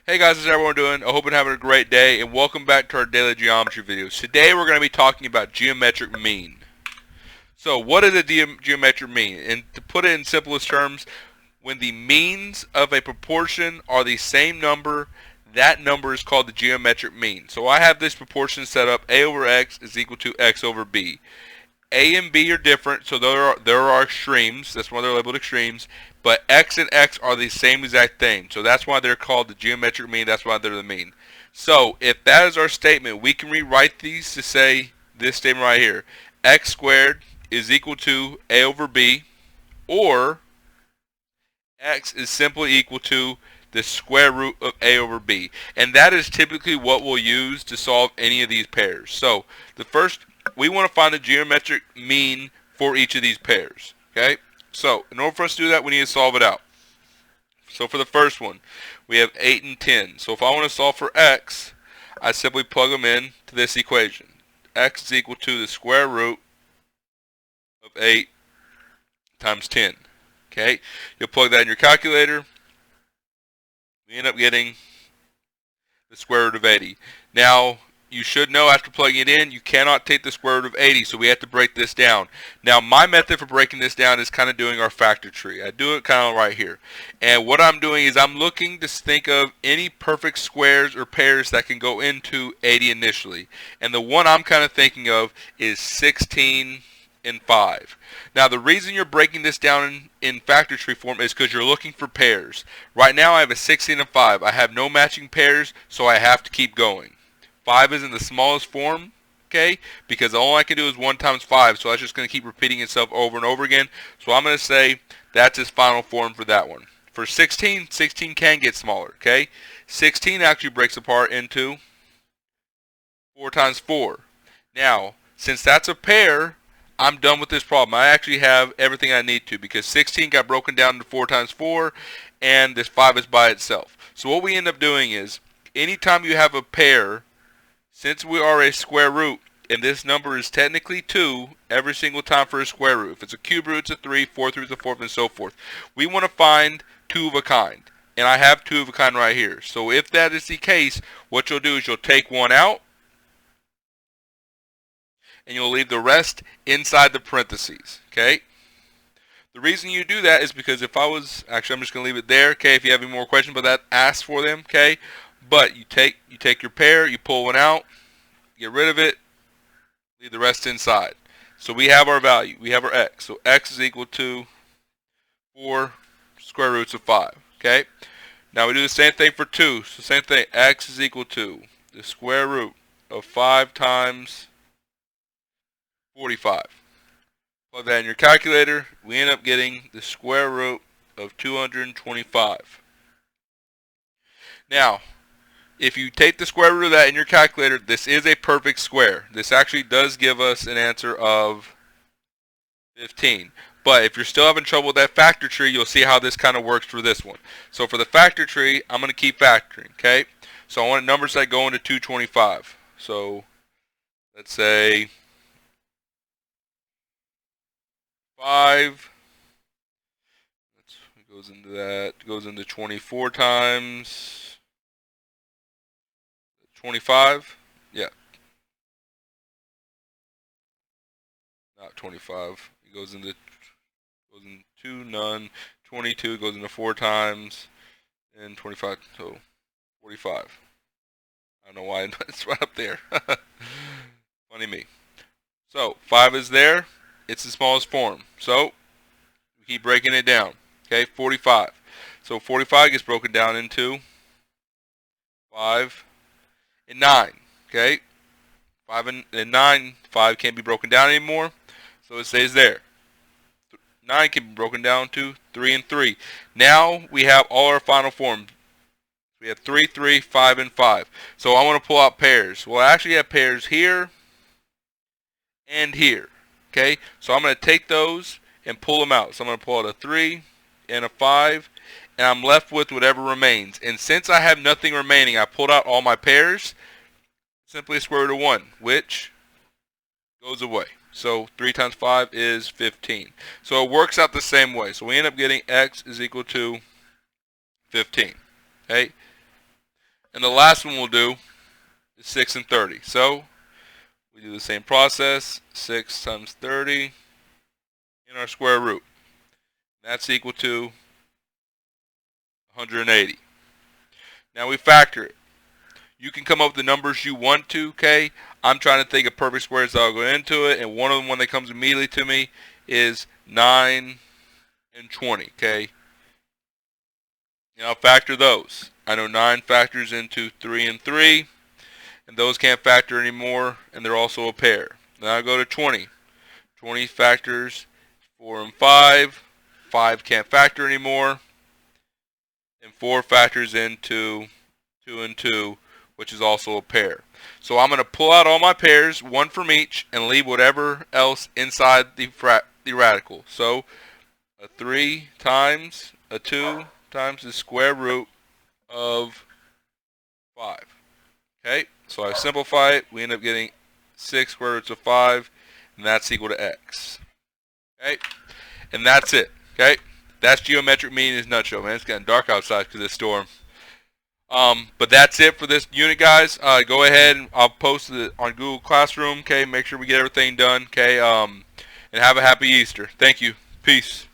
Hey guys, how's everyone doing? I hope you're having a great day, and welcome back to our daily geometry videos. Today we're going to be talking about geometric mean. So what is a geometric mean? And to put it in simplest terms, when the means of a proportion are the same number, that number is called the geometric mean. So I have this proportion set up: a over x is equal to x over b. A and B are different, so there are extremes. That's why they're labeled extremes. But X and X are the same exact thing. So that's why they're called the geometric mean. That's why they're the mean. So if that is our statement, we can rewrite these to say this statement right here. X squared is equal to A over B, or X is simply equal to the square root of A over B. And that is typically what we'll use to solve any of these pairs. So the first, we want to find the geometric mean for each of these pairs. Okay? So in order for us to do that, we need to solve it out. So for the first one, we have 8 and 10. So if I want to solve for X, I simply plug them in to this equation. X is equal to the square root of 8 times 10. Okay? You'll plug that in your calculator. We end up getting the square root of 80. Now, you should know after plugging it in, you cannot take the square root of 80, so we have to break this down. Now, my method for breaking this down is kind of doing our factor tree. I do it kind of right here. And what I'm doing is I'm looking to think of any perfect squares or pairs that can go into 80 initially. And the one I'm kind of thinking of is 16 and 5. Now the reason you're breaking this down in factor tree form is because you're looking for pairs. Right now I have a 16 and 5. I have no matching pairs, so I have to keep going. 5 is in the smallest form, okay, because all I can do is 1 times 5, so that's just going to keep repeating itself over and over again. So I'm going to say that's its final form for that one. For 16, 16 can get smaller, okay? 16 actually breaks apart into 4 times 4. Now, since that's a pair, I'm done with this problem. I actually have everything I need to, because 16 got broken down into 4 times 4, and this 5 is by itself. So what we end up doing is, anytime you have a pair, since we are a square root, and this number is technically 2 every single time for a square root. If it's a cube root, it's a 3, fourth root, it's a 4th, and so forth. We want to find 2 of a kind. And I have 2 of a kind right here. So if that is the case, what you'll do is you'll take one out, and you'll leave the rest inside the parentheses, okay? The reason you do that is because if I was, actually I'm just going to leave it there, okay? If you have any more questions about that, ask for them, okay? But you take your pair, you pull one out, get rid of it, leave the rest inside. So we have our value, we have our x. So x is equal to 4 square roots of 5, okay? Now we do the same thing for 2. So same thing, x is equal to the square root of 5 times 45. Plug that in your calculator. We end up getting the square root of 225. Now, if you take the square root of that in your calculator, this is a perfect square. This actually does give us an answer of 15. But if you're still having trouble with that factor tree, you'll see how this kind of works for this one. So for the factor tree, I'm going to keep factoring, okay? So I want numbers that go into 225. So let's say 5, it goes into that, it goes into 24 times 25, yeah, not 25, it goes into none, 22 goes into 4 times, and 25, so 45. I don't know why it's right up there. Funny me. So 5 is there. It's the smallest form. So we keep breaking it down. Okay, 45. So 45 gets broken down into 5 and 9. Okay, 5 and 9. 5 can't be broken down anymore, so it stays there. 9 can be broken down to 3 and 3. Now we have all our final forms. We have 3, 3, 5, and 5. So I want to pull out pairs. Well, I actually have pairs here and here. Okay, so I'm going to take those and pull them out. So I'm going to pull out a 3 and a 5, and I'm left with whatever remains. And since I have nothing remaining, I pulled out all my pairs. Simply square root of 1, which goes away. So 3 times 5 is 15. So it works out the same way. So we end up getting x is equal to 15. Okay. And the last one we'll do is 6 and 30. So we do the same process. 6 times 30 in our square root. That's equal to 180. Now we factor it. You can come up with the numbers you want to, okay? I'm trying to think of perfect squares that'll go into it, and one of them, one that comes immediately to me, is 9 and 20, okay? And I'll factor those. I know 9 factors into 3 and 3, and those can't factor anymore, and they're also a pair. Now I go to 20. 20 factors 4 and 5. 5 can't factor anymore, and 4 factors into 2 and 2, which is also a pair. So I'm going to pull out all my pairs, one from each, and leave whatever else inside the radical. So a 3 times a 2 times the square root of 5. Okay, so I simplify it. We end up getting 6 square roots of 5, and that's equal to x. Okay, and that's it. Okay, that's geometric mean in its nutshell, man. It's getting dark outside because of this storm. But that's it for this unit, guys. Go ahead and I'll post it on Google Classroom. Okay, make sure we get everything done. Okay, and have a happy Easter. Thank you. Peace.